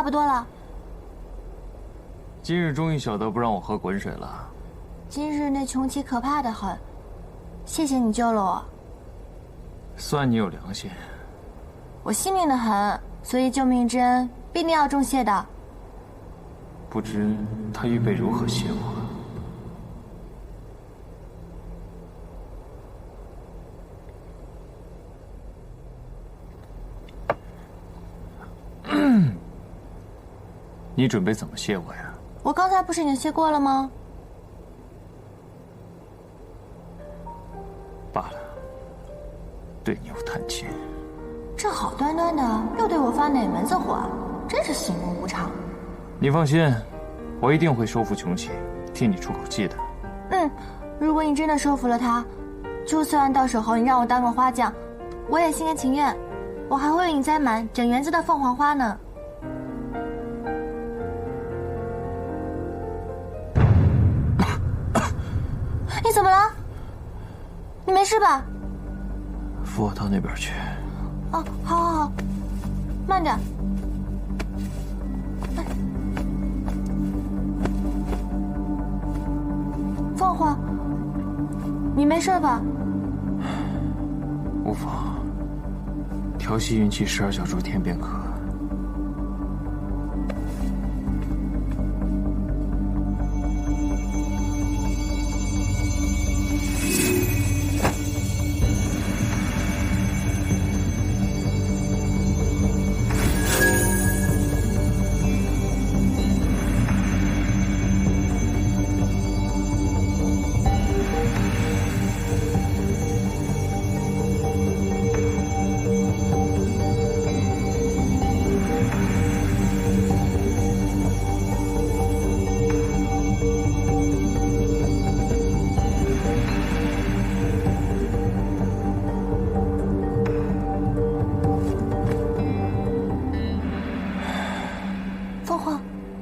差不多了。今日终于晓得不让我喝滚水了。今日那穷奇可怕的很，谢谢你救了我。算你有良心。我惜命的很，所以救命之恩必定要重谢的。不知他预备如何谢我？你准备怎么谢我呀？我刚才不是已经谢过了吗？罢了，对你有贪心。这好端端的又对我发哪门子火啊？真是醒目无常。你放心，我一定会收服穷奇，替你出口气的。如果你真的收服了他，就算到时候你让我当个花匠，我也心甘情愿。我还会为你栽满整园子的凤凰花呢。你怎么了？你没事吧？扶我到那边去。哦，好好好，慢点。凤凰，你没事吧？无妨，调息运气12小诸天便可。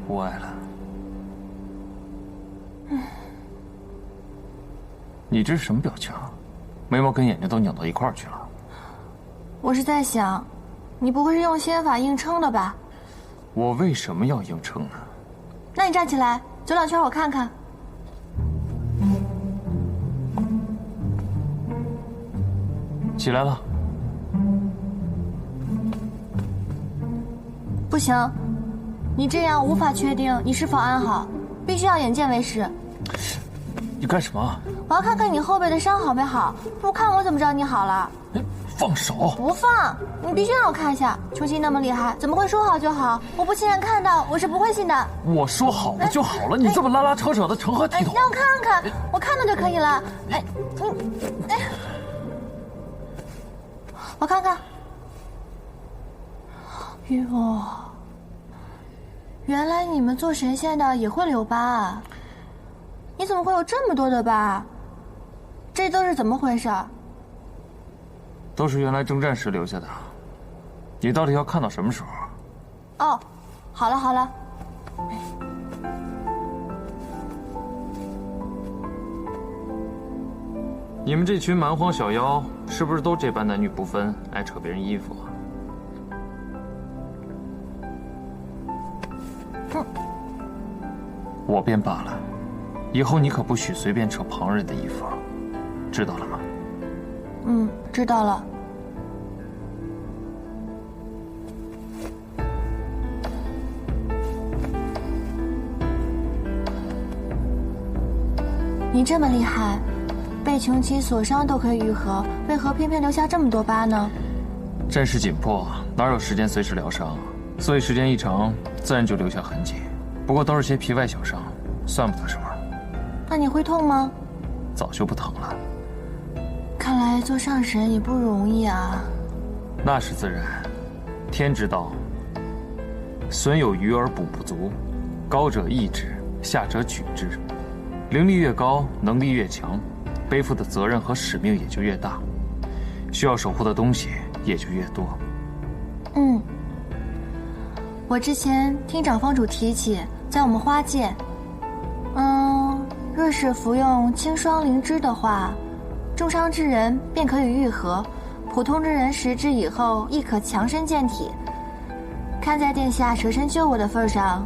无碍了。你这是什么表情？眉毛跟眼睛都拧到一块儿去了。我是在想，你不会是用仙法硬撑的吧？我为什么要硬撑呢？那你站起来走2圈，我看看。起来了。不行，你这样无法确定你是否安好，必须要眼见为实。你干什么？我要看看你后背的伤好没好，不看我怎么知道你好了？放手！不放！你必须让我看一下，穷奇那么厉害，怎么会说好就好？我不亲眼看到，我是不会信的。我说好了就好了，你这么拉拉扯扯的，成何体统？让我看看，我看到就可以了。我看看。哟，原来你们做神仙的也会留疤啊？你怎么会有这么多的疤？这都是怎么回事？都是原来征战时留下的。你到底要看到什么时候？哦，好了好了。你们这群蛮荒小妖，是不是都这般男女不分，爱扯别人衣服？我便罢了，以后你可不许随便扯旁人的衣服，知道了吗？知道了。你这么厉害，被穷奇所伤都可以愈合，为何偏偏留下这么多疤呢？战事紧迫，哪有时间随时疗伤？所以时间一长，自然就留下痕迹。不过都是些皮外小伤，算不得什么。那你会痛吗？早就不疼了。看来做上神也不容易啊。那是自然，天之道，损有余而补不足，高者抑之，下者举之。灵力越高，能力越强，背负的责任和使命也就越大，需要守护的东西也就越多。我之前听长坊主提起，在我们花界，若是服用清霜灵芝的话，重伤之人便可以愈合，普通之人食之以后亦可强身健体。看在殿下舍身救我的份上，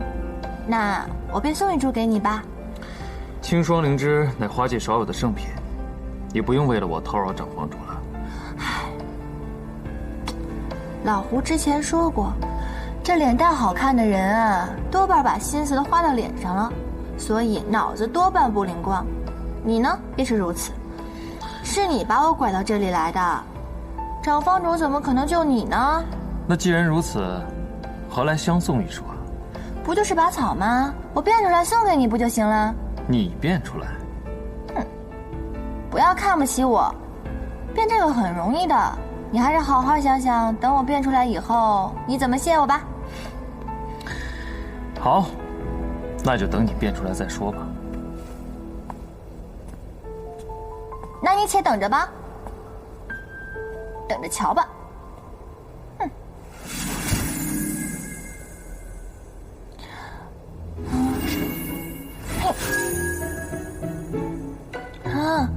那我便送一株给你吧。青霜灵芝乃花界少有的圣品，你不用为了我叨扰长房主了。唉，老胡之前说过，这脸蛋好看的人啊，多半把心思都花到脸上了，所以脑子多半不灵光。你呢，也是如此。是你把我拐到这里来的，长房主怎么可能救你呢？那既然如此，何来相送一说？不就是把草吗？我变出来送给你不就行了？你变出来？哼，不要看不起我，变这个很容易的，你还是好好想想，等我变出来以后，你怎么谢我吧。好，那就等你变出来再说吧。那你且等着吧，等着瞧吧。哼。嘿。啊。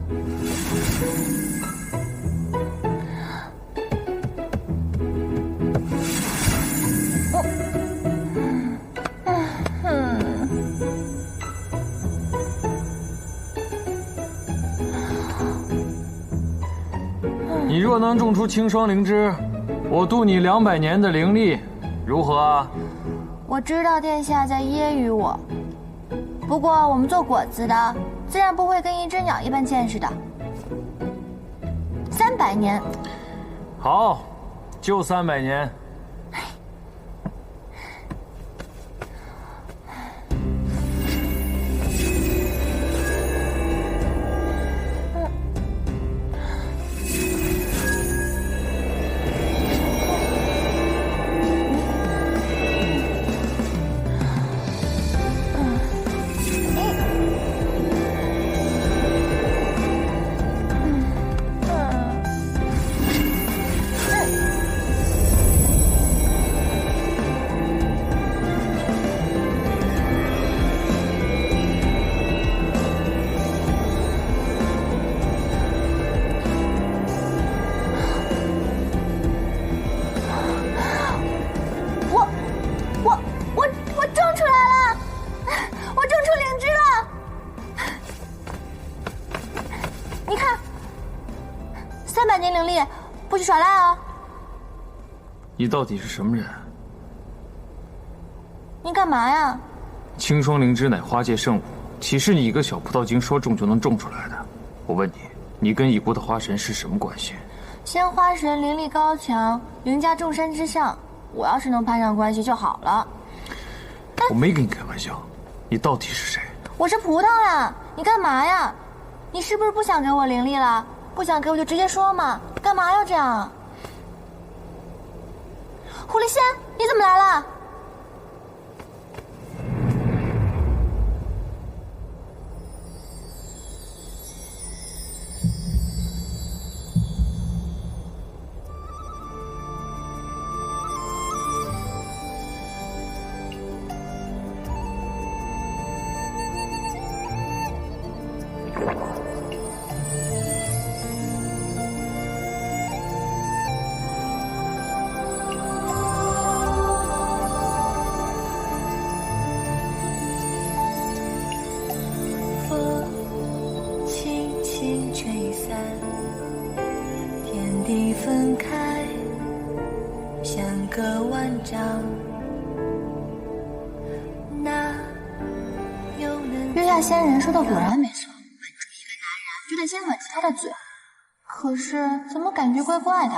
你若能种出青霜灵芝，我渡你200年的灵力，如何啊？我知道殿下在揶揄我，不过我们做果子的，自然不会跟一只鸟一般见识的。300年。好，就300年。300年灵力，不许耍赖啊！你到底是什么人？你干嘛呀？青霜灵芝乃花界圣物，岂是你一个小葡萄精说种就能种出来的？我问你，你跟已故的花神是什么关系？仙花神灵力高强，凌驾众山之上，我要是能攀上关系就好了。我没跟你开玩笑，你到底是谁？我是葡萄呀！你干嘛呀？你是不是不想给我灵力了？不想给我就直接说嘛，干嘛要这样？狐狸仙，你怎么来了？地分开，相隔万丈。那又能？月下仙人说的果然没错，吻住一个男人就得先吻住他的嘴，可是怎么感觉怪怪的？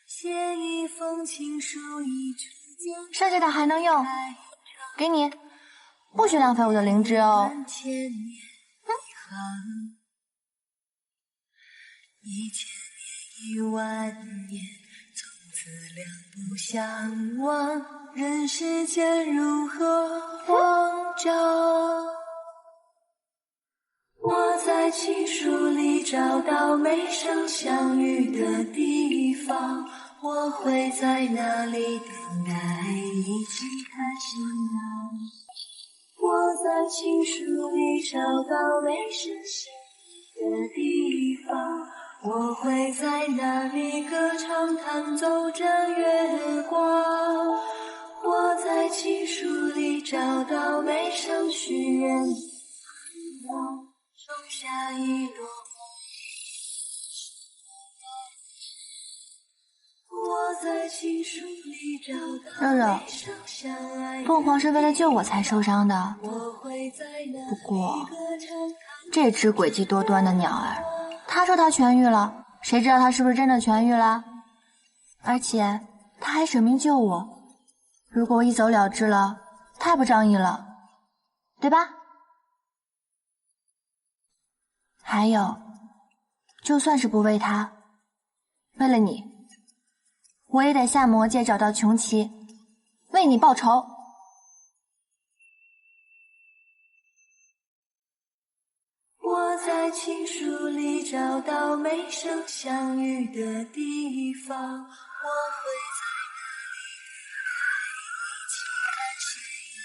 写一封情书，一纸剩下的还能用，给你，不许浪费我的灵芝哦。1,000年10000年，从此两不相忘，人世间如何慌张？我在情书里找到每生相遇的地方，我会在那里等待，一起看夕阳。我在情书里找到每生相遇的地方，我会在那里歌唱，弹奏着找到眉上许愿的愿望，种下一朵我在情书里找到眉上相爱的凤凰是为了救我才受伤的。我会在那不过里歌唱这只诡计多端的鸟儿，他说他痊愈了，谁知道他是不是真的痊愈了？而且他还舍命救我，如果我一走了之了，太不仗义了，对吧？还有，就算是不为他，为了你，我也得下魔界找到穷奇，为你报仇。我在情书里找到眉生相遇的地方，我会在那里等待一起看血影。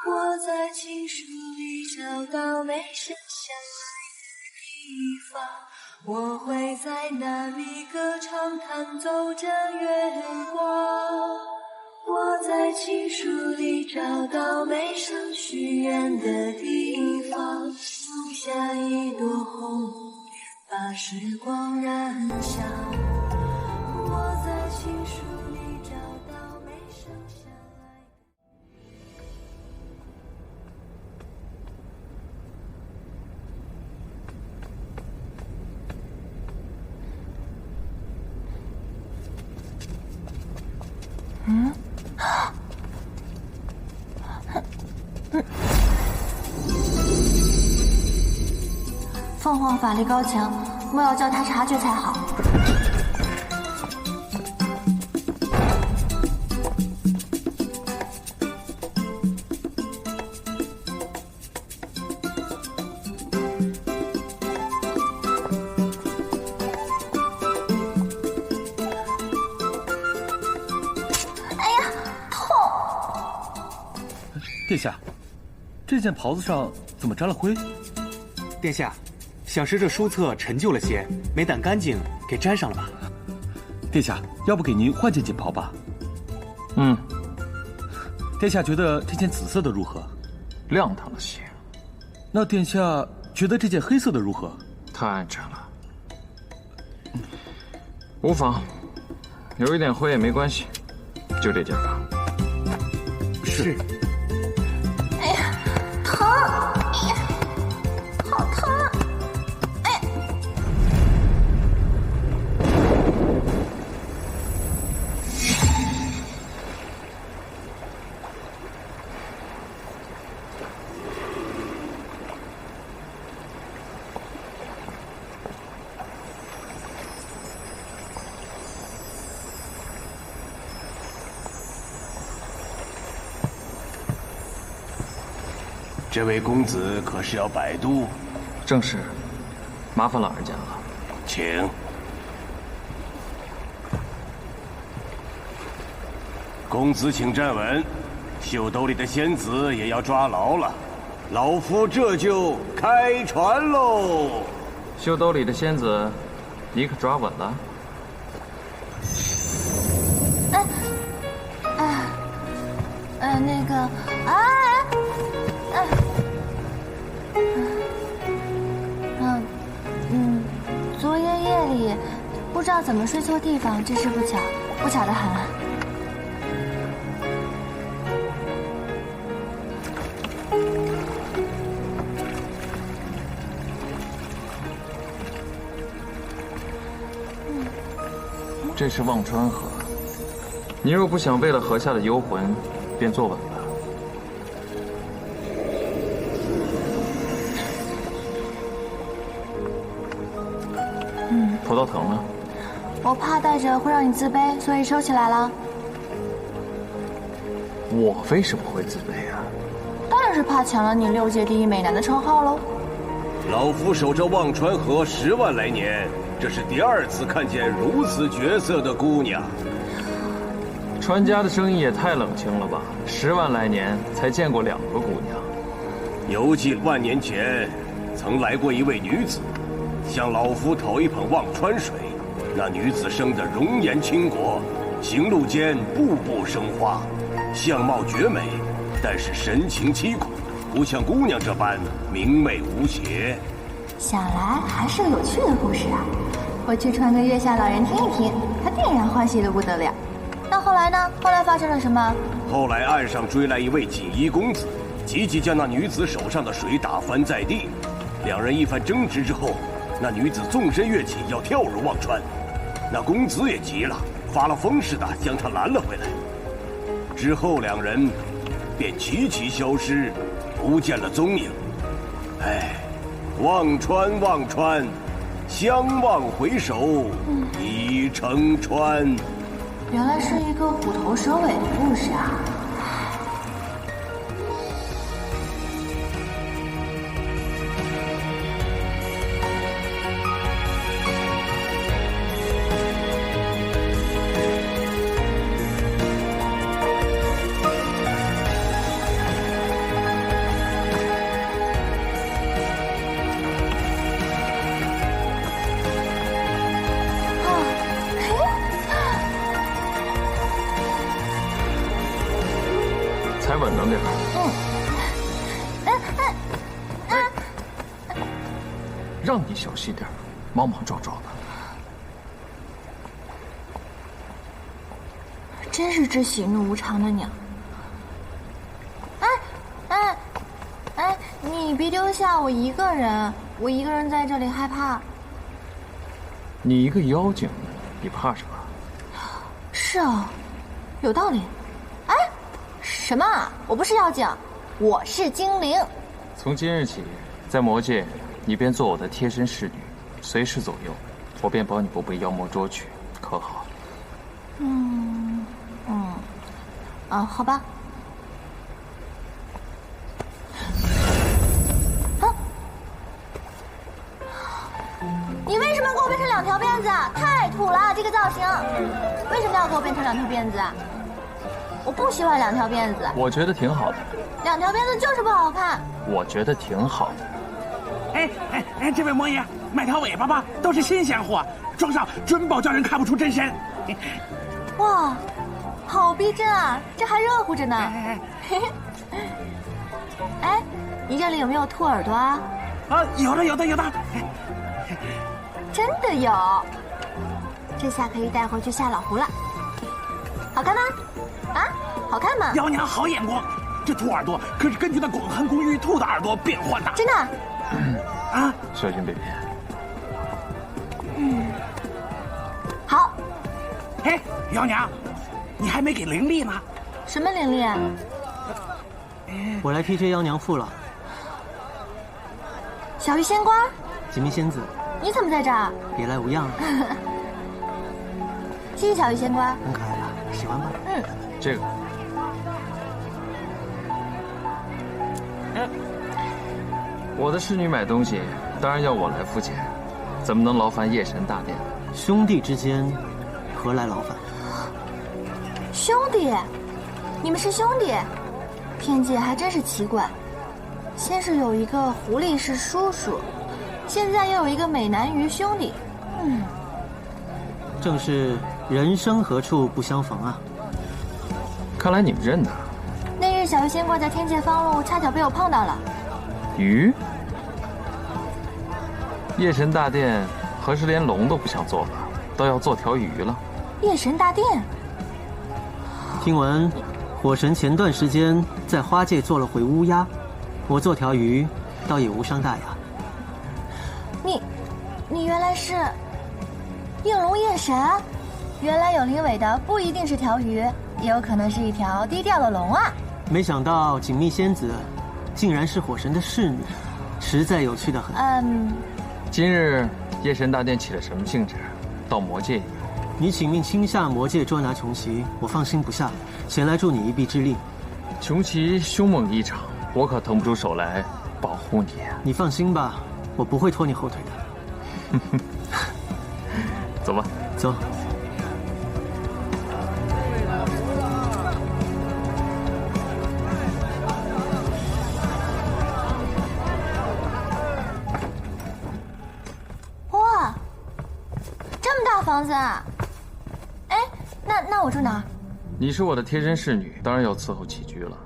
我在情书里找到眉生相爱的地方，我会在那里歌唱弹奏着月光。我在情书里找到眉上许愿的地方，种下一朵红莲，把时光燃烧。我在情书里找到眉上相爱的。凤凰法力高强，莫要叫他察觉才好。哎呀，痛！殿下，这件袍子上怎么沾了灰？殿下，小师这书册陈旧了些，没掸干净，给沾上了吧？殿下，要不给您换件锦袍吧？殿下觉得这件紫色的如何？亮堂了些。那殿下觉得这件黑色的如何？太暗沉了。无妨，有一点灰也没关系，就这件吧。是。哎呀，疼！哎呀，好疼啊！哎。这位公子可是要摆渡？正是，麻烦老人家了。请。公子请站稳，袖兜里的仙子也要抓牢了。老夫这就开船喽！袖兜里的仙子，你可抓稳了？那个，昨夜夜里不知道怎么睡错地方，真是不巧，不巧得很。这是忘川河，你若不想为了河下的幽魂，便坐稳了。葡萄藤呢？我怕带着会让你自卑，所以收起来了。我为什么会自卑啊？当然是怕抢了你6届第一美男的称号喽。老夫守着忘川河10万来年，这是第2次看见如此绝色的姑娘。船家的生意也太冷清了吧！10万来年才见过2个姑娘。犹记万年前，曾来过一位女子，向老夫讨一捧忘川水。那女子生得容颜倾国，行路间步步生花，相貌绝美，但是神情凄苦，不像姑娘这般明媚无邪。想来还是个有趣的故事啊！我去传给月下老人听一听，他定然欢喜的不得了。那后来呢？后来发生了什么？后来岸上追来一位锦衣公子，急急将那女子手上的水打翻在地。两人一番争执之后，那女子纵身跃起，要跳入忘川。那公子也急了，发了疯似的将她拦了回来。之后两人便齐齐消失，不见了踪影。哎，忘川忘川，相望回首已成川。原来是一个虎头蛇尾的故事啊！踩稳当点。让你小心点，莽莽撞撞的。真是只喜怒无常的鸟。你别丢下我一个人，我一个人在这里害怕。你一个妖精，你怕什么？是啊，有道理。什么？我不是妖精，我是精灵。从今日起，在魔界，你便做我的贴身侍女，随时左右，我便保你不被妖魔捉取，可好？好吧。你为什么给我变成两条辫子？太土了，这个造型！为什么要给我变成两条辫子？我不喜欢两条辫子。我觉得挺好的。两条辫子就是不好看。我觉得挺好的。这位魔爷，买条尾巴吧，都是新鲜货，装上准保叫人看不出真身。哇，好逼真啊！这还热乎着呢。你这里有没有兔耳朵啊？有的。真的有，这下可以带回去下老胡了。好看吗？好看吗？妖娘好眼光，这兔耳朵可是根据那广寒宫玉兔的耳朵变换的。真的？小心被骗。好。妖娘，你还没给灵力呢。什么灵力啊？我来替这妖娘付了。小鱼仙官，锦觅仙子，你怎么在这儿？别来无恙。谢谢小鱼仙官，很可爱吧？喜欢吧？这个。我的侍女买东西，当然要我来付钱，怎么能劳烦夜神大殿？兄弟之间，何来劳烦？兄弟，你们是兄弟？天界还真是奇怪，先是有一个狐狸是叔叔，现在又有一个美男鱼兄弟。正是人生何处不相逢啊！看来你们认得。那日小鱼仙官在天界方路，恰巧被我碰到了。鱼？夜神大殿何时连龙都不想做了，都要做条鱼了？夜神大殿？听闻火神前段时间在花界做了回乌鸦，我做条鱼，倒也无伤大雅。你原来是应龙夜神？原来有灵尾的不一定是条鱼，也有可能是一条低调的龙啊！没想到锦觅仙子竟然是火神的侍女，实在有趣的很。今日夜神大殿起了什么兴致？到魔界？你请命亲下魔界捉拿穷奇，我放心不下，前来助你一臂之力。穷奇凶猛异常，我可腾不出手来保护你。你放心吧，我不会拖你后腿的。走吧，走。哇，这么大房子啊！那我住哪儿？你是我的贴身侍女，当然要伺候起居了。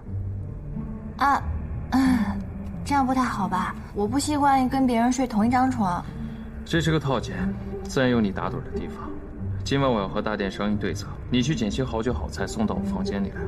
这样不太好吧？我不习惯跟别人睡同一张床。这是个套间，自然有你打盹的地方。今晚我要和大店商议对策，你去捡些好酒好菜送到我房间里来。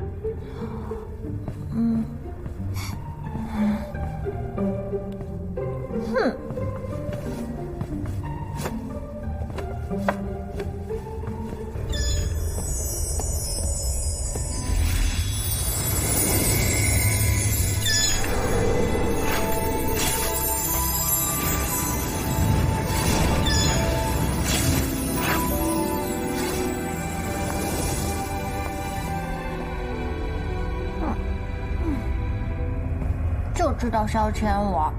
就知道是要牵我。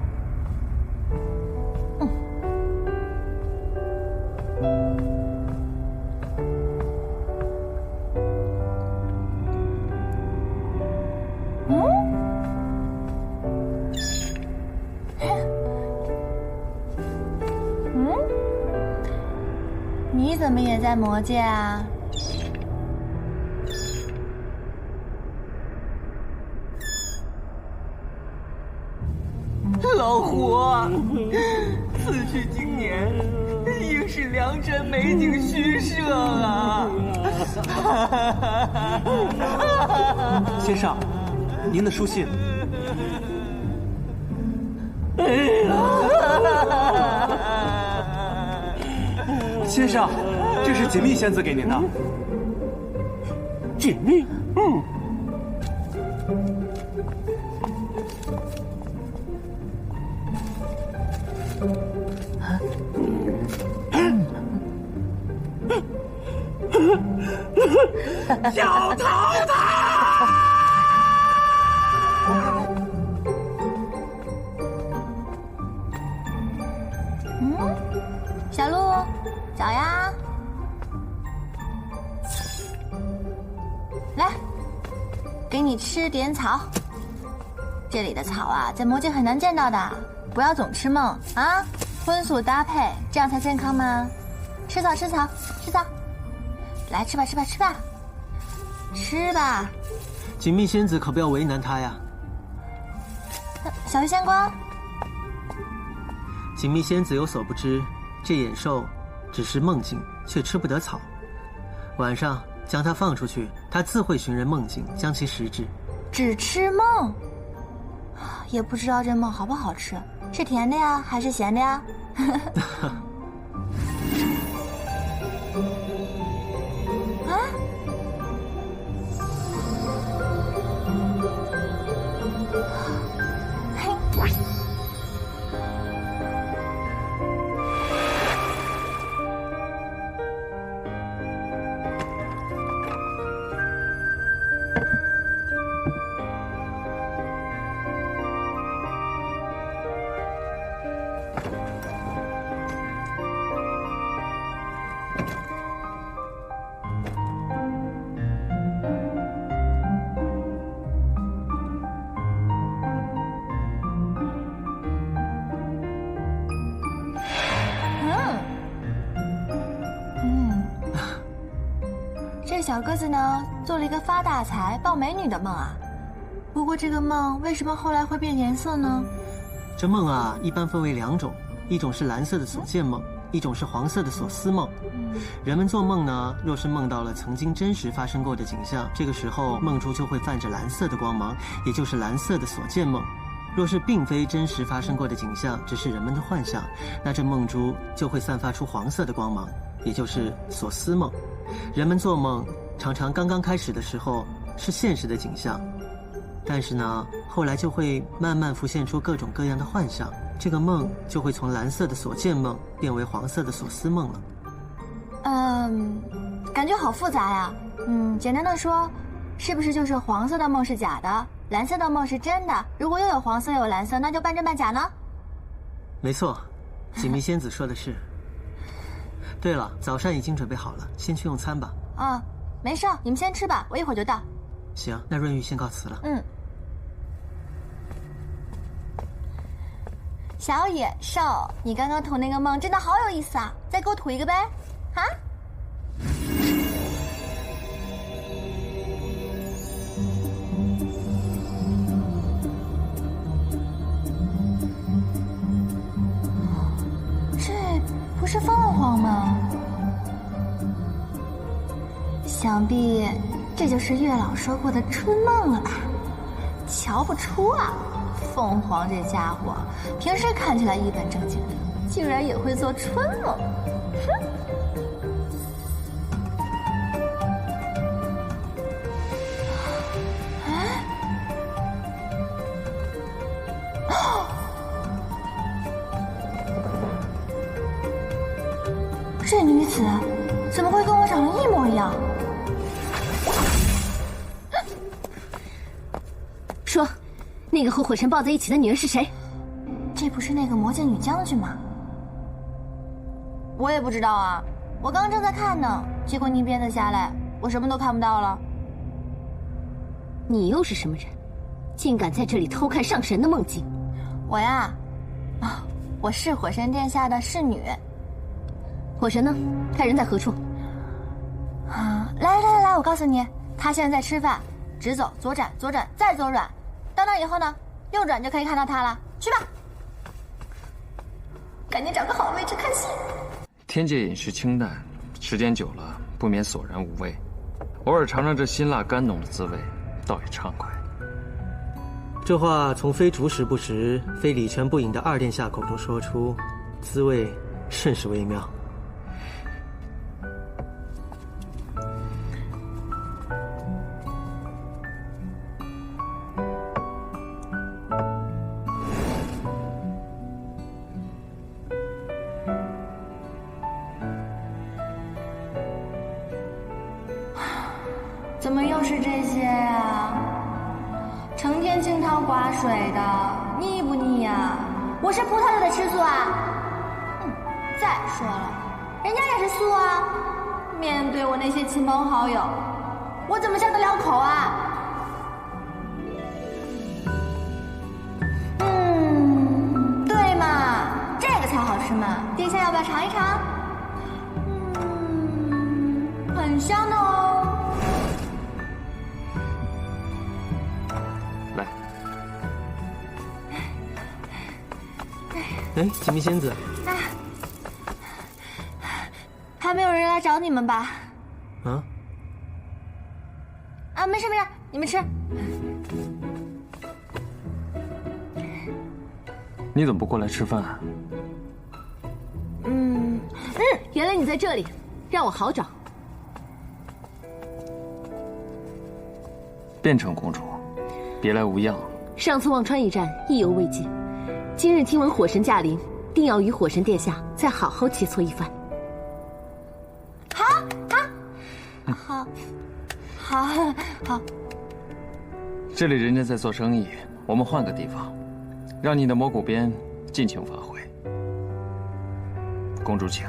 你怎么也在魔界啊？老胡，此去经年，应是良辰美景虚设啊！先生，您的书信。先生，这是锦觅仙子给您的。锦觅，小头子！小鹿，早呀！来，给你吃点草。这里的草啊，在魔界很难见到的，不要总吃梦啊，荤素搭配，这样才健康嘛。吃草，吃草，吃草。来，吃吧，吃吧，吃吧，吃吧。锦觅仙子可不要为难他呀。小鱼仙官，锦觅仙子有所不知，这野兽只是梦境，却吃不得草。晚上将它放出去，它自会寻人梦境，将其食之。只吃梦，也不知道这梦好不好吃，是甜的呀，还是咸的呀？啊！嘿。这小鸽子呢，做了一个发大财、抱美女的梦啊。不过这个梦为什么后来会变颜色呢？这梦啊，一般分为两种，一种是蓝色的所见梦，一种是黄色的所思梦。人们做梦呢，若是梦到了曾经真实发生过的景象，这个时候梦珠就会泛着蓝色的光芒，也就是蓝色的所见梦。若是并非真实发生过的景象，只是人们的幻象，那这梦珠就会散发出黄色的光芒，也就是所思梦。人们做梦常常刚刚开始的时候是现实的景象，但是呢，后来就会慢慢浮现出各种各样的幻象，这个梦就会从蓝色的所见梦变为黄色的所思梦了。感觉好复杂呀。简单的说，是不是就是黄色的梦是假的，蓝色的梦是真的？如果又有黄色又有蓝色，那就半真半假呢？没错，锦觅仙子说的是。对了，早膳已经准备好了，先去用餐吧。啊，没事，你们先吃吧，我一会儿就到。行，那润玉先告辞了。小野兽，你刚刚吐那个梦真的好有意思啊，再给我吐一个呗，啊？不是凤凰吗？想必这就是月老说过的春梦了吧？瞧不出啊，凤凰这家伙平时看起来一本正经的，竟然也会做春梦。哼！这女子怎么会跟我长得一模一样？说，那个和火神抱在一起的女人是谁？这不是那个魔界女将军吗？我也不知道啊，我刚正在看呢，结果你鞭子下来，我什么都看不到了。你又是什么人？竟敢在这里偷看上神的梦境？我呀，我是火神殿下的侍女。火神呢？他人在何处？来，我告诉你，他现在在吃饭，直走，左转，左转，再左转，到那以后呢，右转就可以看到他了。去吧，赶紧找个好位置看戏。天界饮食清淡，时间久了不免索然无味，偶尔尝尝这辛辣甘浓的滋味，倒也畅快。这话从非主使不食、非礼权不饮的二殿下口中说出，滋味甚是微妙。怎么又是这些呀？成天清汤寡水的，腻不腻呀？我是葡萄就得吃素啊！再说了，人家也是素啊。面对我那些亲朋好友，我怎么下得了口啊？对嘛，这个才好吃嘛！殿下要不要尝一尝？很香的哦。哎，锦觅仙子，还没有人来找你们吧？没事，你们吃。你怎么不过来吃饭啊？原来你在这里，让我好找。变成公主，别来无恙。上次忘川一战意犹未尽，今日听闻火神驾临，定要与火神殿下再好好切磋一番。好。这里人家在做生意，我们换个地方，让你的蘑菇鞭尽情发挥。公主请。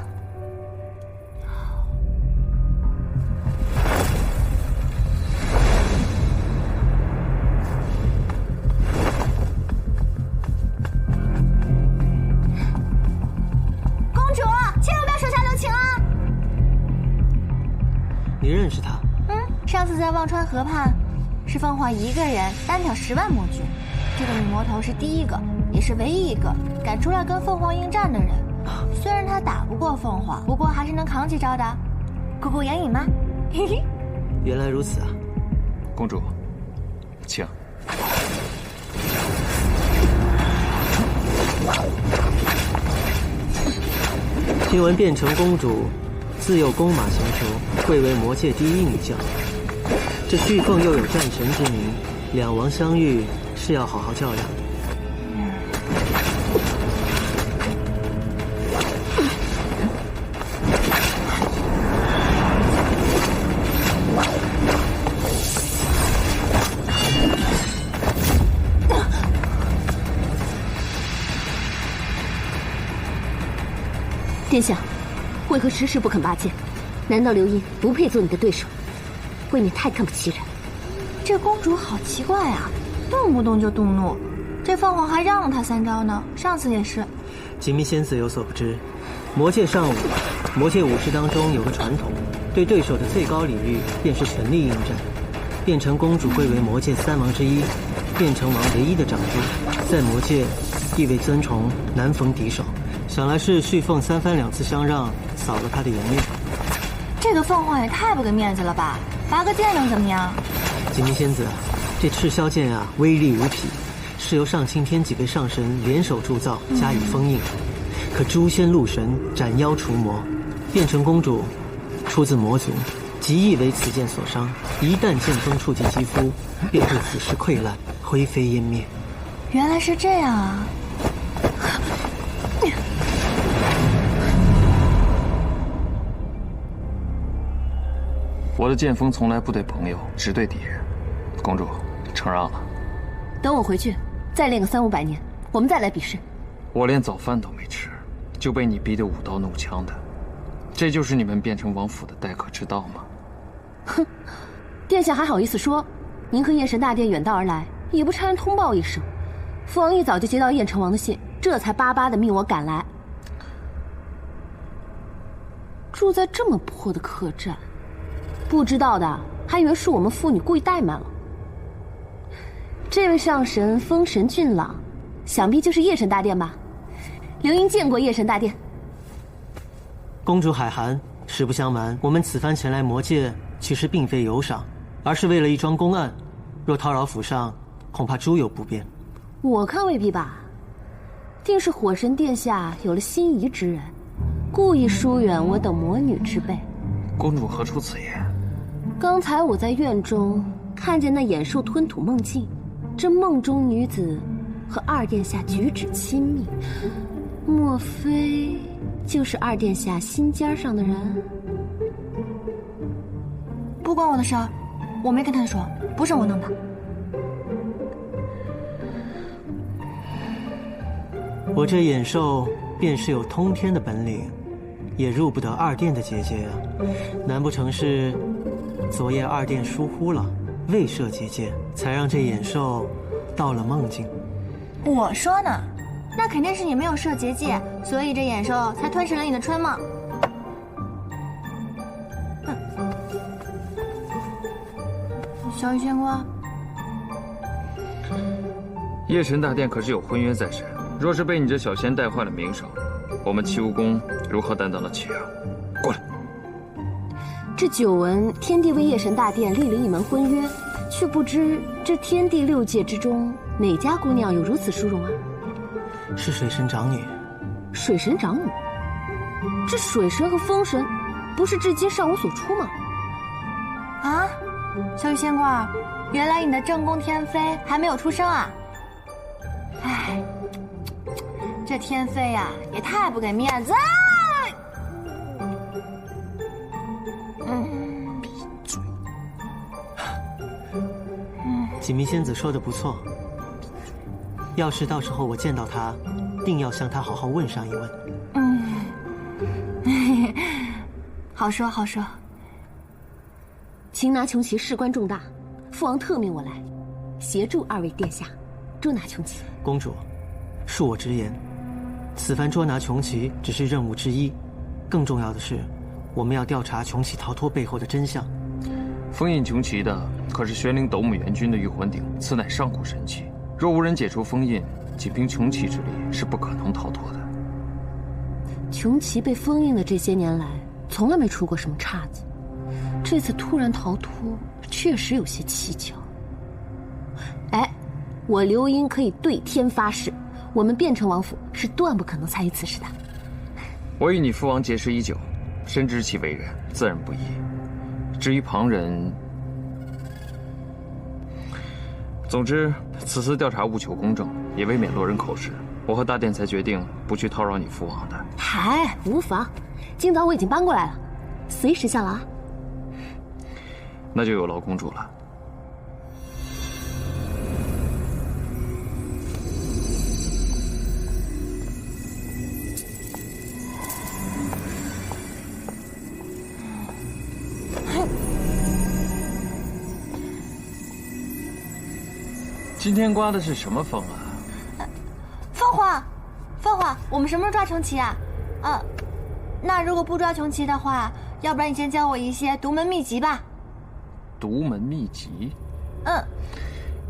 你认识他？上次在忘川河畔，是凤凰一个人单挑10万魔军，这个女魔头是第一个，也是唯一一个敢出来跟凤凰应战的人。虽然她打不过凤凰，不过还是能扛几招的。姑姑眼瘾吗？嘿嘿。原来如此啊！公主，请。听闻变成公主自幼弓马娴熟，贵为魔界第一女将。这旭凤又有战神之名，两王相遇是要好好较量。殿下，为何迟迟不肯拔剑？难道流音不配做你的对手？未免太看不起人。这公主好奇怪啊，动不动就动怒。这凤凰还让了她3招呢，上次也是。锦觅仙子有所不知，魔界上武，魔界武士当中有个传统，对手的最高礼遇便是全力应战。变成公主贵为魔界3王之一，变成王唯一的长珠，在魔界地位尊崇，难逢敌手。想来是旭凤3番2次相让，扫了他的颜面。这个凤凰也太不给面子了吧！拔个剑能怎么样？锦觅仙子，这赤霄剑啊，威力无匹，是由上青天几位上神联手铸造，加以封印。可诛仙戮神，斩妖除魔，变成公主，出自魔族，极易为此剑所伤。一旦剑锋触及肌肤，便会腐蚀溃烂，灰飞烟灭。原来是这样啊！我的剑锋从来不对朋友，只对敌人。公主，承让了。等我回去，再练个300-500年，我们再来比试。我连早饭都没吃，就被你逼得舞刀弄枪的，这就是你们变成王府的待客之道吗？哼，殿下还好意思说？您和雁神大殿远道而来，也不差人通报一声。父王一早就接到雁成王的信，这才巴巴的命我赶来。住在这么破的客栈，不知道的还以为是我们妇女故意怠慢了。这位上神风神俊朗，想必就是夜神大殿吧？流英见过夜神大殿。公主海涵，实不相瞒，我们此番前来魔界，其实并非游赏，而是为了一桩公案。若叨扰府上，恐怕诸有不便。我看未必吧，定是火神殿下有了心仪之人，故意疏远我等魔女之辈。公主何出此言？刚才我在院中看见那野兽吞吐梦境，这梦中女子和二殿下举止亲密，莫非就是二殿下心尖上的人？不关我的事儿，我没跟他说，不是我弄的。我这眼兽便是有通天的本领，也入不得二殿的结界啊！难不成是昨夜二殿疏忽了，未设结界，才让这眼兽到了梦境？我说呢，那肯定是你没有设结界，所以这眼兽才吞噬了你的春梦。小雨仙瓜，夜神大殿可是有婚约在身，若是被你这小仙带坏了名声，我们齐武宫如何担当得起啊？过来。这久闻天帝为夜神大殿立了一门婚约，却不知这天地6界之中哪家姑娘有如此殊荣啊？是水神长女。水神长女？这水神和风神不是至今尚无所出吗？啊，小雨仙瓜，原来你的正宫天妃还没有出生啊？唉，这天妃呀，也太不给面子。闭嘴。锦觅仙子说的不错，要是到时候我见到她，定要向她好好问上一问。好说好说。擒拿穷奇事关重大，父王特命我来，协助二位殿下捉拿穷奇。公主，恕我直言，此番捉拿穷奇只是任务之一，更重要的是，我们要调查穷奇逃脱背后的真相。封印穷奇的可是玄灵斗母元君的御魂鼎，此乃上古神器。若无人解除封印，仅凭穷奇之力是不可能逃脱的。穷奇被封印的这些年来，从来没出过什么岔子，这次突然逃脱，确实有些蹊跷。哎，我刘英可以对天发誓，我们汴城王府是断不可能参与此事的。我与你父王结识已久，深知其为人，自然不疑。至于旁人，总之此次调查务求公正，也未免落人口实。我和大殿才决定不去叨扰你父王的。嗨，无妨，今早我已经搬过来了，随时效劳啊。那就有劳公主了。今天刮的是什么风啊？凤凰，我们什么时候抓穷奇啊？那如果不抓穷奇的话，要不然你先教我一些独门秘籍吧。独门秘籍？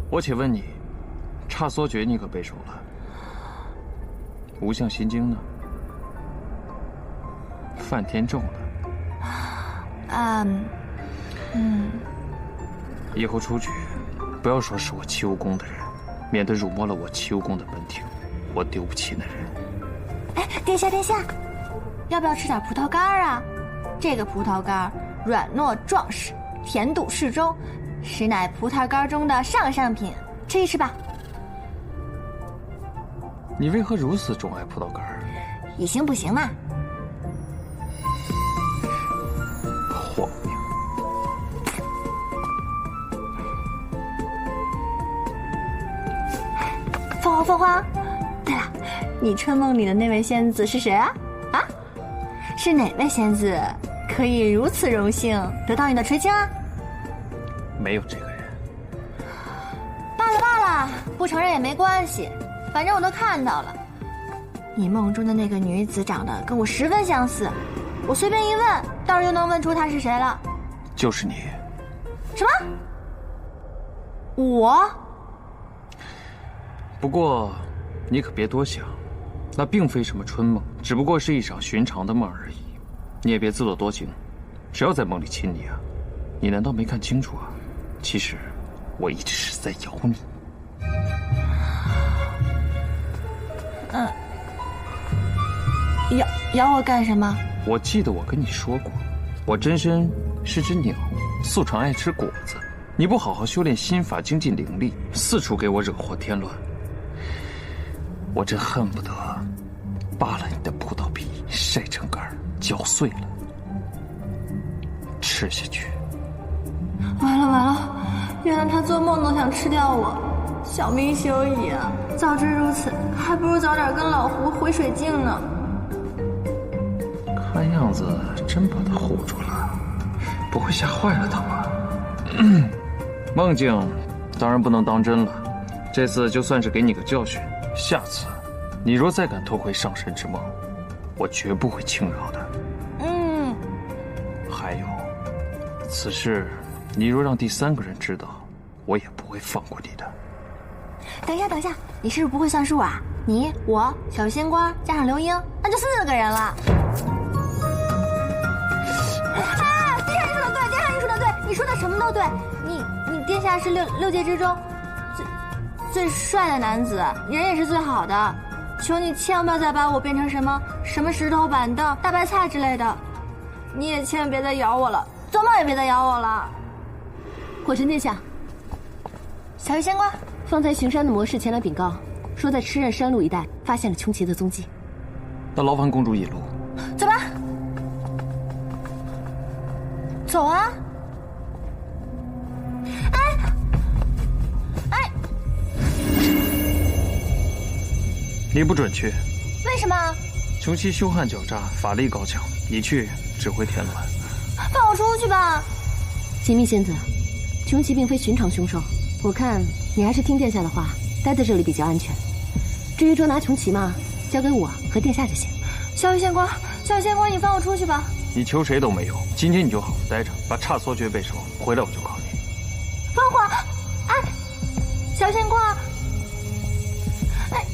我且问你，差梭诀你可背熟了？无相心经呢？梵天咒呢。以后出去，不要说是我齐武公的人，免得辱没了我齐武公的门庭，我丢不起那人。哎，殿下，要不要吃点葡萄干啊？这个葡萄干软糯壮实，甜度适中，实乃葡萄干中的上品，吃一吃吧。你为何如此钟爱葡萄干？以形补形嘛。荒谬！凤凰。对了，你春梦里的那位仙子是谁啊？啊？是哪位仙子可以如此荣幸得到你的垂青啊？没有这个人。罢了，不承认也没关系，反正我都看到了。你梦中的那个女子长得跟我十分相似，我随便一问，到时就能问出她是谁了。就是你。什么？我？不过，你可别多想，那并非什么春梦，只不过是一场寻常的梦而已。你也别自作多情，谁要在梦里亲你啊？你难道没看清楚啊？其实，我一直是在咬你。咬我干什么？我记得我跟你说过，我真身是只鸟，素常爱吃果子。你不好好修炼心法，精进灵力，四处给我惹祸添乱。我真恨不得扒了你的葡萄皮，晒成干，嚼碎了，吃下去。完了！原来他做梦都想吃掉我，小命休矣啊！早知如此，还不如早点跟老胡回水镜呢。看样子真把他唬住了，不会吓坏了他吧？梦境当然不能当真了，这次就算是给你个教训。下次你若再敢偷窥上神之梦，我绝不会轻饶的。还有，此事你若让第三个人知道，我也不会放过你的。等一下，你是不是不会算数啊？你、我、小仙瓜加上刘英，那就4个人了。啊！殿下你说的对，你说的什么都对。你殿下是六界之中最帅的男子，人也是最好的。求你千万不要再把我变成什么石头板凳、大白菜之类的。你也千万别再咬我了，做梦也别再咬我了。火神殿下，小鱼仙瓜，方才巡山的魔士前来禀告，说在赤刃山路一带发现了穷奇的踪迹。那劳烦公主引路。走吧。走啊！哎！你不准去。为什么？穷奇凶悍狡诈，法力高强，你去只会添乱。放我出去吧！锦觅仙子，穷奇并非寻常凶手，我看你还是听殿下的话，待在这里比较安全。至于捉拿穷奇嘛，交给我和殿下就行。小鱼仙瓜，你放我出去吧！你求谁都没用，今天你就好好待着，把差错诀背熟，回来我就考你。芳华，哎，小仙瓜，哎，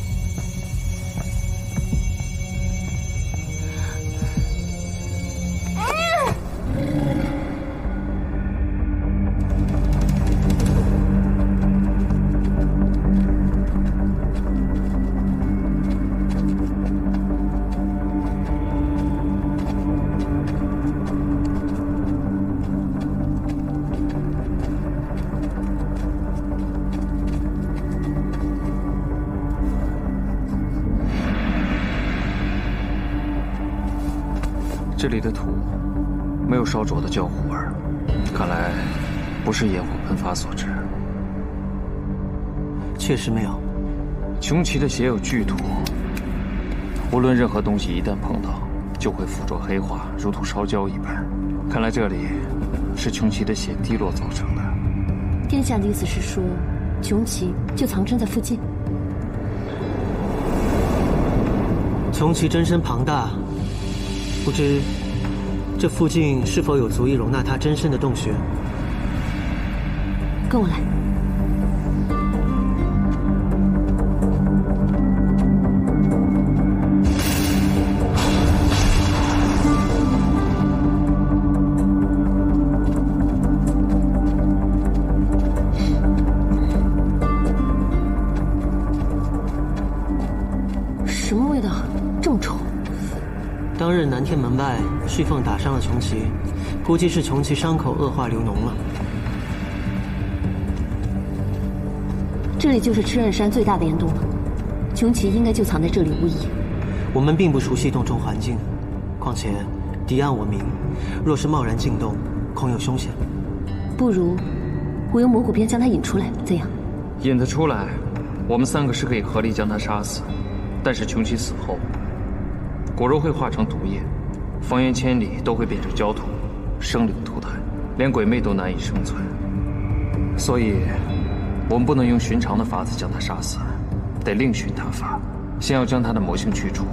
这里的土没有烧灼的焦糊味儿，看来不是焰火喷发所致。确实没有。穷奇的血有剧土，无论任何东西一旦碰到，就会附着黑化，如同烧焦一般。看来这里是穷奇的血滴落造成的。殿下的意思是说，穷奇就藏身在附近？穷奇真身庞大，不知这附近是否有足以容纳他真身的洞穴？跟我来。天门外，旭凤打伤了穷奇，估计是穷奇伤口恶化流脓了。这里就是赤刃山最大的岩洞了，穷奇应该就藏在这里无疑。我们并不熟悉洞中环境，况且敌暗我明，若是贸然进洞，恐有凶险。不如我用魔骨鞭将他引出来，怎样？引他出来，我们3个是可以合力将他杀死，但是穷奇死后，骨肉会化成毒液，方圆千里都会变成焦土，生灵涂炭，连鬼魅都难以生存。所以，我们不能用寻常的法子将他杀死，得另寻他法。先要将他的魔性去除，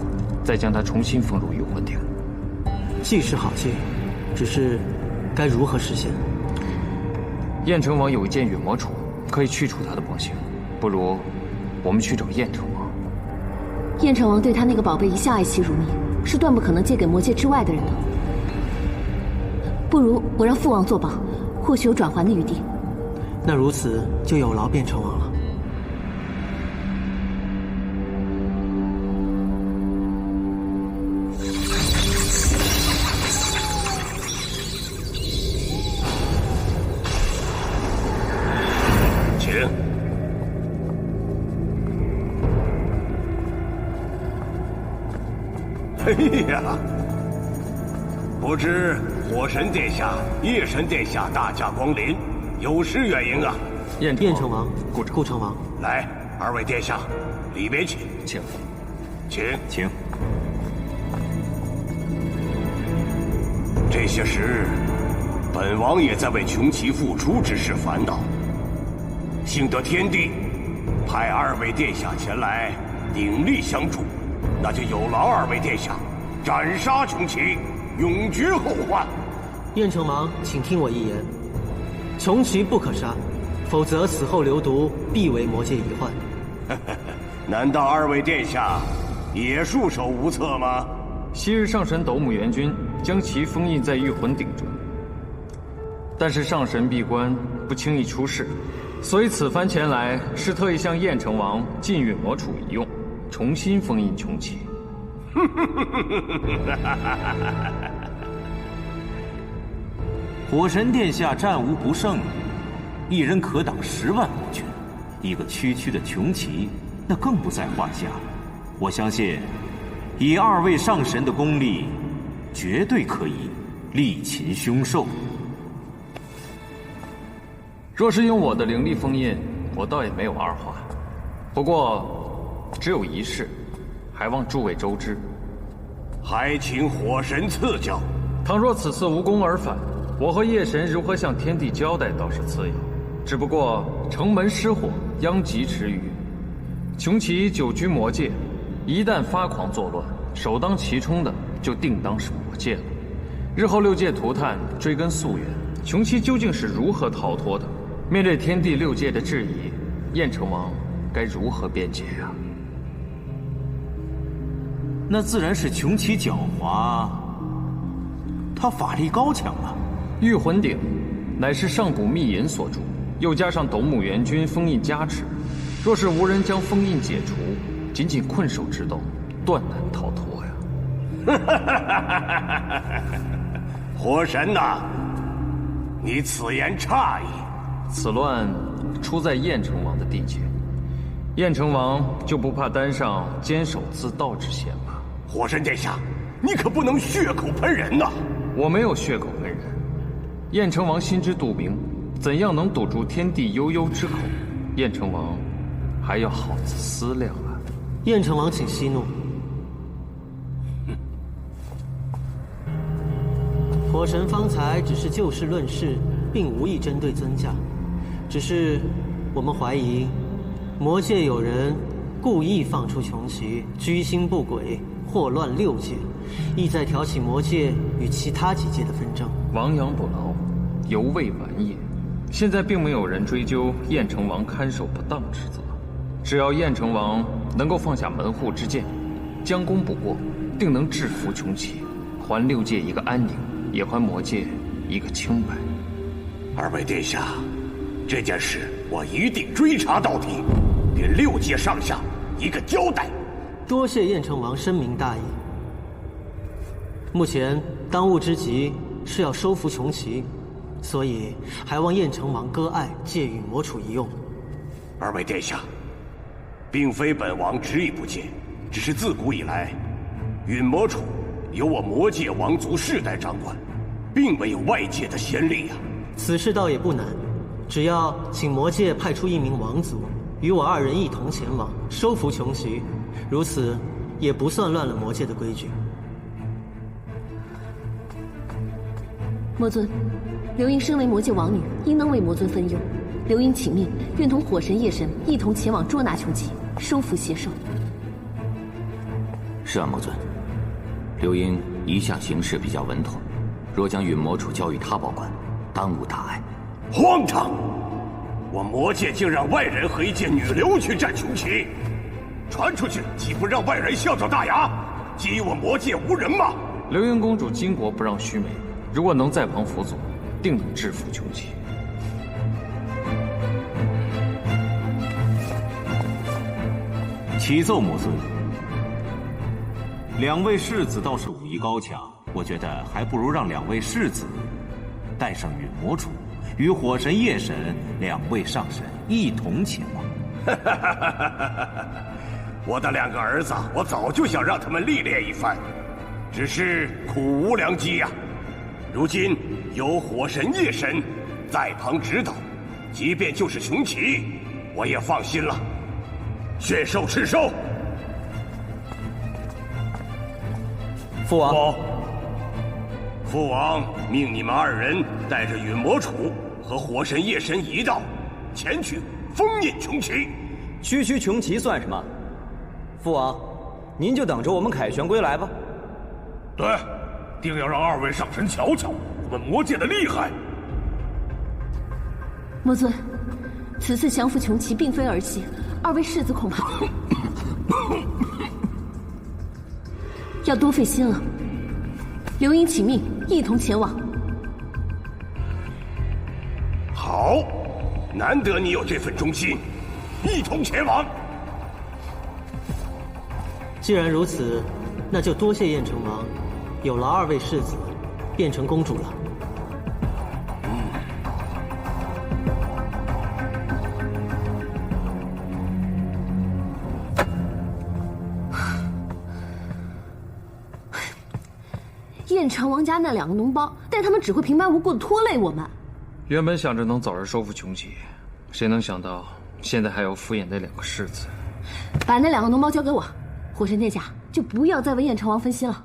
再将他重新封入玉魂鼎。计是好计，只是该如何实现？燕城王有一件陨魔杵，可以去除他的魔性。不如，我们去找燕城王。燕城王对他那个宝贝一向爱惜如命，是断不可能借给魔界之外的人的。不如我让父王作保，或许有转圜的余地。那如此就有劳卞城王了。请。哎呀，不知火神殿下、夜神殿下大驾光临，有失远迎啊！燕城王、顾城王，来，2位殿下，里边请。请。这些时，本王也在为穷奇复出之事烦恼。幸得天帝派2位殿下前来鼎力相助，那就有劳2位殿下斩杀穷奇，永绝后患。燕城王，请听我一言，穷奇不可杀，否则死后流毒，必为魔界遗患。难道2位殿下也束手无策吗？昔日上神斗母元君将其封印在玉魂鼎中，但是上神闭关，不轻易出世，所以此番前来是特意向燕城王禁运魔杵一用，重新封印穷奇。火神殿下战无不胜，一人可挡10万魔军，一个区区的穷奇，那更不在话下。我相信，以2位上神的功力，绝对可以力擒凶兽。若是用我的灵力封印，我倒也没有二话。不过，只有一事，还望诸位周知。还请火神赐教。倘若此次无功而返，我和夜神如何向天帝交代倒是次要。只不过城门失火，殃及池鱼。穷奇久居魔界，一旦发狂作乱，首当其冲的就定当是魔界了。日后6界涂炭，追根溯源，穷奇究竟是如何逃脱的？面对天地6界的质疑，燕城王该如何辩解啊？那自然是穷奇狡猾，他法力高强啊。玉魂鼎乃是上古秘银所铸，又加上斗母元君封印加持，若是无人将封印解除，仅仅困兽之斗，断难逃脱呀。火神呐，你此言差矣。此乱出在燕城王的地界，燕城王就不怕担上监守自盗之嫌吗？火神殿下，你可不能血口喷人呐！我没有血口喷人，燕城王心知肚明，怎样能堵住天地悠悠之口？燕城王还要好自思量啊！燕城王，请息怒。火神方才只是就事论事，并无意针对尊驾，只是我们怀疑魔界有人故意放出穷奇，居心不轨，祸乱6界，意在挑起魔界与其他几界的纷争。亡羊补牢，犹未晚也。现在并没有人追究燕城王看守不当之责，只要燕城王能够放下门户之见，将功补过，定能制服穷奇，还6界一个安宁，也还魔界一个清白。2位殿下，这件事我一定追查到底，给6界上下一个交代。多谢燕城王深明大义。目前当务之急是要收服穷奇，所以还望燕城王割爱借允魔杵一用。二位殿下，并非本王执意不借，只是自古以来，允魔杵由我魔界王族世代掌管，并没有外界的先例啊。此事倒也不难，只要请魔界派出一名王族，与我二人一同前往收服穷奇，如此也不算乱了魔界的规矩。魔尊，刘英身为魔界王女，应当为魔尊分忧。刘英请命，愿同火神、夜神一同前往捉拿穷奇，收服邪兽。是啊，魔尊。刘英一向行事比较稳妥，若将允魔杵交予他保管，耽误大碍。荒唐！我魔界竟让外人和一介女流去战穷奇，传出去岂不让外人笑掉大牙，觊觎我魔界无人吗？刘英公主巾帼不让须眉，如果能在旁辅佐，定能制服穷奇。启奏魔尊，两位世子倒是武艺高强，我觉得还不如让两位世子带上允魔杵，与火神、夜神两位上神一同前往。我的两个儿子，我早就想让他们历练一番，只是苦无良机呀。如今有火神、夜神在旁指导，即便就是穷奇，我也放心了。血兽赤兽，父王。父王命你们二人带着允魔杵和火神、夜神一道，前去封印穷奇。区区穷奇算什么？父王，您就等着我们凯旋归来吧。对，定要让二位上神瞧瞧我们魔界的厉害。魔尊，此次降服穷奇并非儿戏，二位世子恐怕要多费心了。刘英请命，一同前往。好，难得你有这份忠心，一同前往。既然如此，那就多谢燕城王，有了二位世子，变成公主了。燕城王家那两个脓包，但他们只会平白无故的拖累我们。原本想着能早日收服穷奇，谁能想到现在还要敷衍那两个世子。把那两个脓包交给我，火神殿下就不要再为燕城王分心了。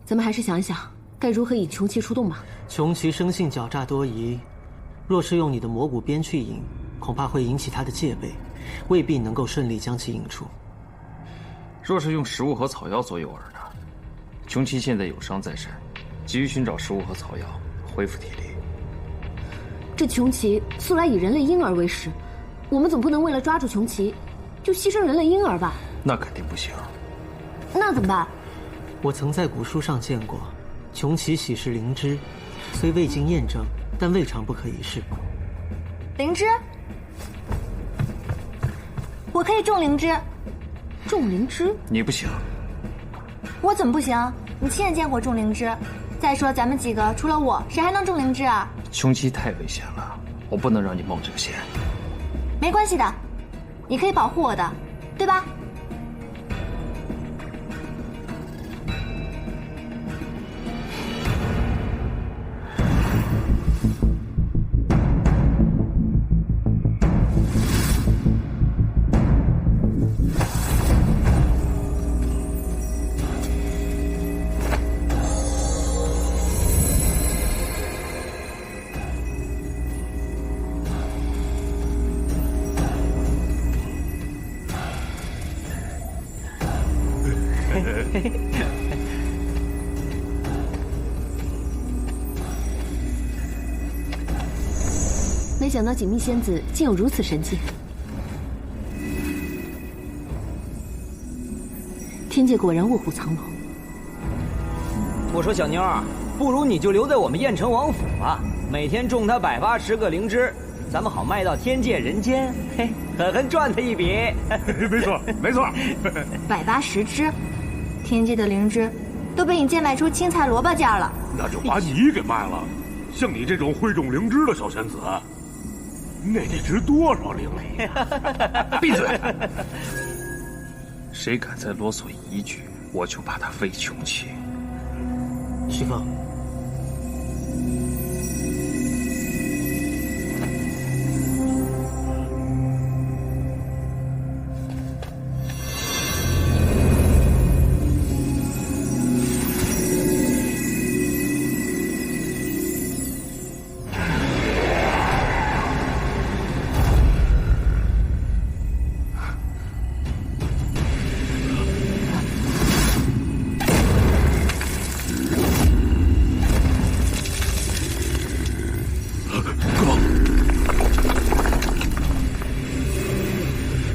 咱们还是想一想，该如何引穷奇出动吧。穷奇生性狡诈多疑，若是用你的魔骨鞭去引，恐怕会引起他的戒备，未必能够顺利将其引出。若是用食物和草药做诱饵呢？穷奇现在有伤在身，急于寻找食物和草药恢复体力。这穷奇素来以人类婴儿为食，我们总不能为了抓住穷奇，就牺牲人类婴儿吧？那肯定不行。那怎么办？我曾在古书上见过，穷奇喜食灵芝，虽未经验证，但未尝不可一试。灵芝，我可以种灵芝。种灵芝？你不行。我怎么不行？你亲眼见过种灵芝。再说咱们几个除了我，谁还能种灵芝啊？穷奇太危险了，我不能让你冒这个险。没关系的，你可以保护我的，对吧？没想到锦觅仙子竟有如此神技。天界果然卧虎藏龙。我说小妞儿，不如你就留在我们燕城王府吧，每天种它180个灵芝，咱们好卖到天界人间，嘿，狠狠赚他一笔。没错，没错。180只，天界的灵芝都被你贱卖出青菜萝卜价了。那就把你给卖了。像你这种会种灵芝的小仙子，那得值多少灵力呀？闭嘴！谁敢再啰嗦一句，我就把他废穷奇。师傅。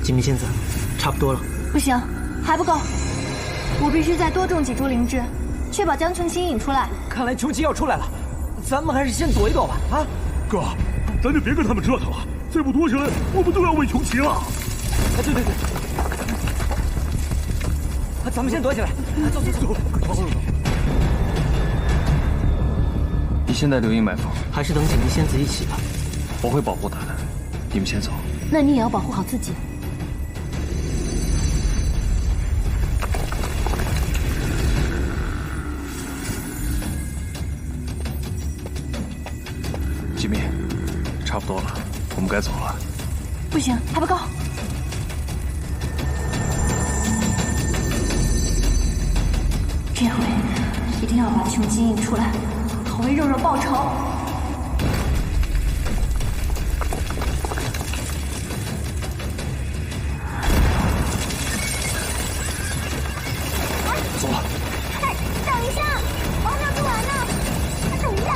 金迷仙子，差不多了。不行，还不够，我必须再多种几株灵芝，确保将琼奇引出来。看来琼奇要出来了，咱们还是先躲一躲吧。啊，哥，咱就别跟他们折腾了，再不躲起来，我们都要喂琼奇了。对，咱们先躲起来。走。你先带刘英埋伏，还是等锦迷仙子一起吧。我会保护她的，你们先走。那你也要保护好自己。吉米，差不多了，我们该走了。不行，还不够。这回一定要把琼奇引出来，好为肉肉报仇。走了。等一下，我还没有做完呢。等一下。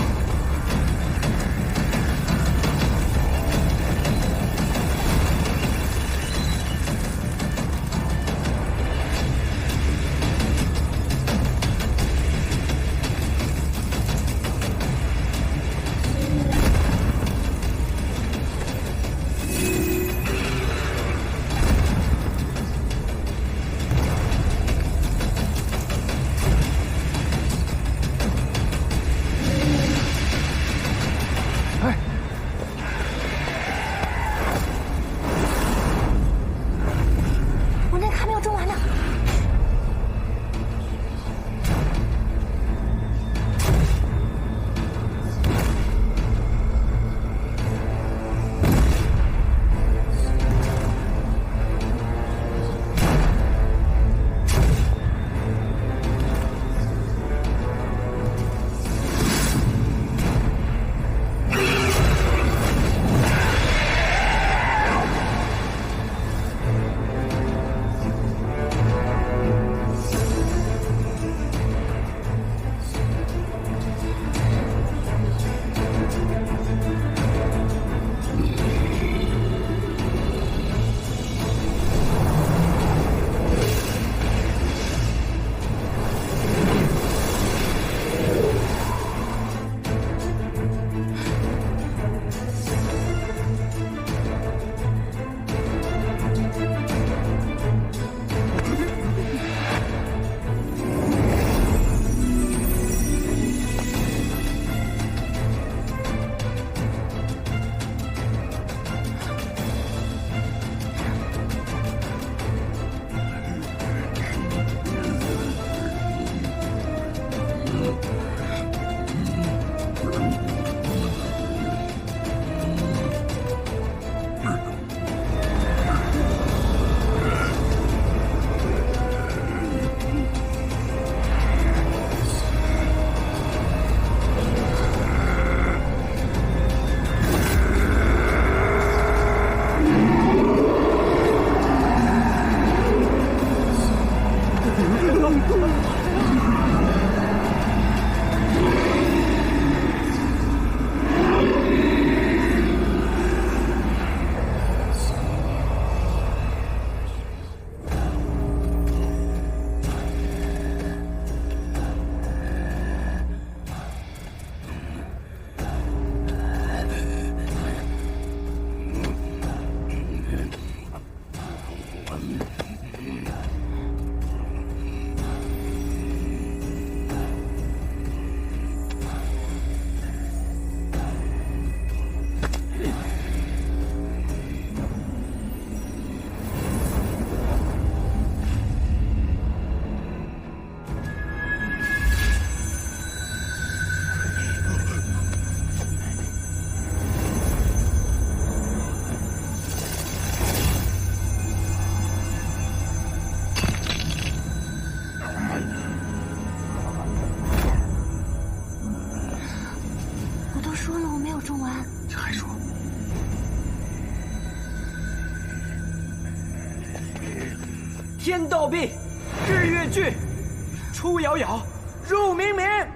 说了，我没有种完。这还说？天道毕，日月聚，出杳杳，入冥冥。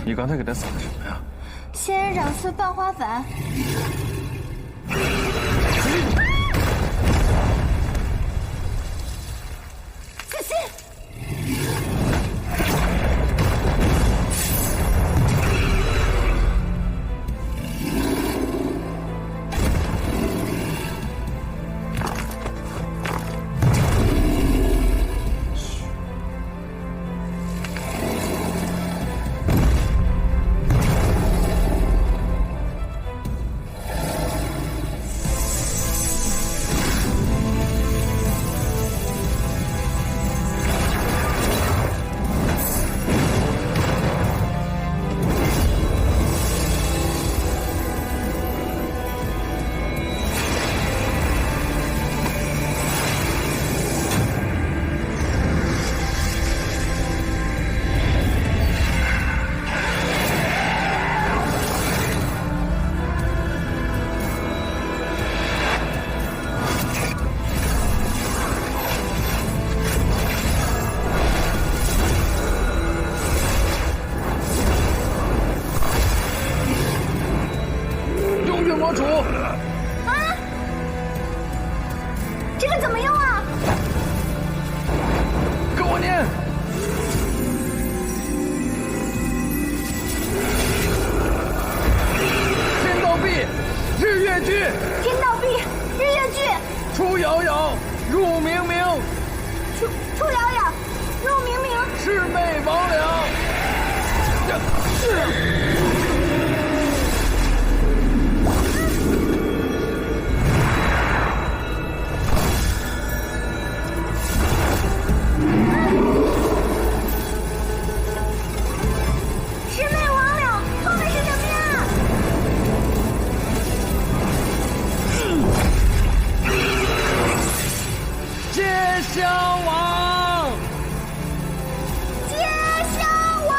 你刚才给他撒的什么呀？仙人掌刺半花粉。刺心。魔杵。啊！这个怎么用啊？跟我念。天道壁，日月聚。天道壁，日月聚。出杳杳，入冥冥。出杳杳，入冥冥。魑魅魍魉。魑魅魍魉，后面是什么呀？接香王。接香王。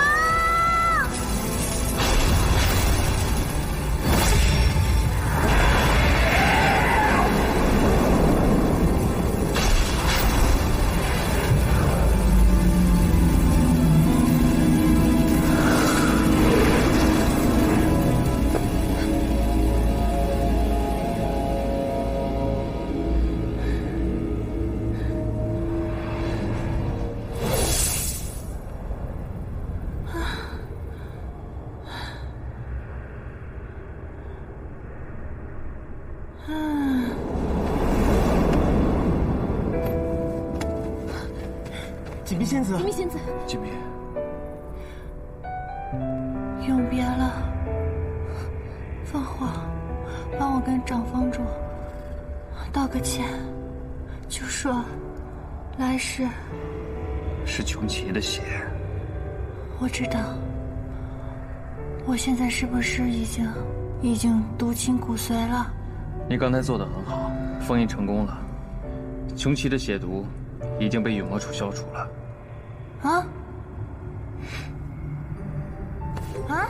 锦觅仙子，锦觅仙子，锦觅，永别了，凤凰，帮我跟长房主道个歉，就说来世是穷奇的血。我知道，我现在是不是已经毒侵骨髓了？你刚才做得很好，封印成功了，穷奇的血毒已经被陨魔杵消除了。啊？啊？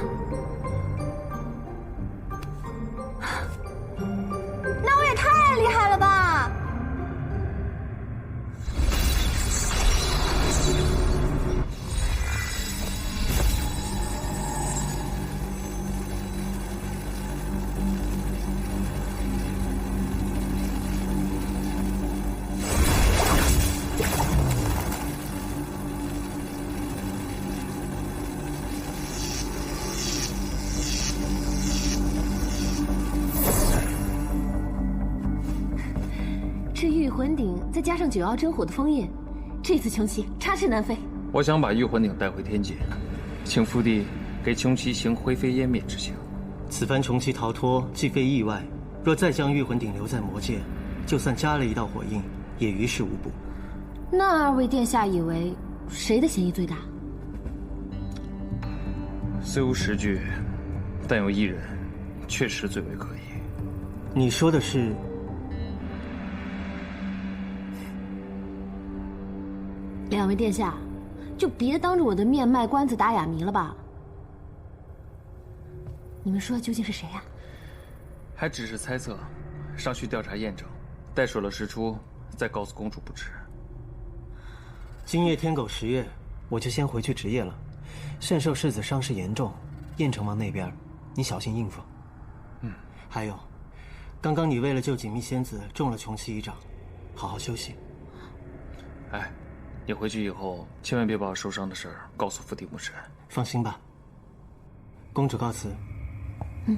那我也太厉害了吧！这御魂鼎再加上九曜真火的封印，这次穷奇插翅难飞。我想把御魂鼎带回天界，请福帝给穷奇行灰飞烟灭之刑。此番穷奇逃脱既非意外，若再将御魂鼎留在魔界，就算加了一道火印，也于事无补。那二位殿下以为谁的嫌疑最大？虽无实据，但有一人确实最为可疑。你说的是？两位殿下，就别当着我的面卖关子打哑谜了吧。你们说的究竟是谁呀？还只是猜测，尚需调查验证，待水落石出，再告诉公主不迟。今夜天狗10月，我就先回去值夜了。圣寿世子伤势严重，燕城王那边你小心应付。嗯，还有，刚刚你为了救锦觅仙子中了穷奇一掌，好好休息。哎，你回去以后千万别把我受伤的事儿告诉伏地魔神。放心吧，公主告辞。嗯。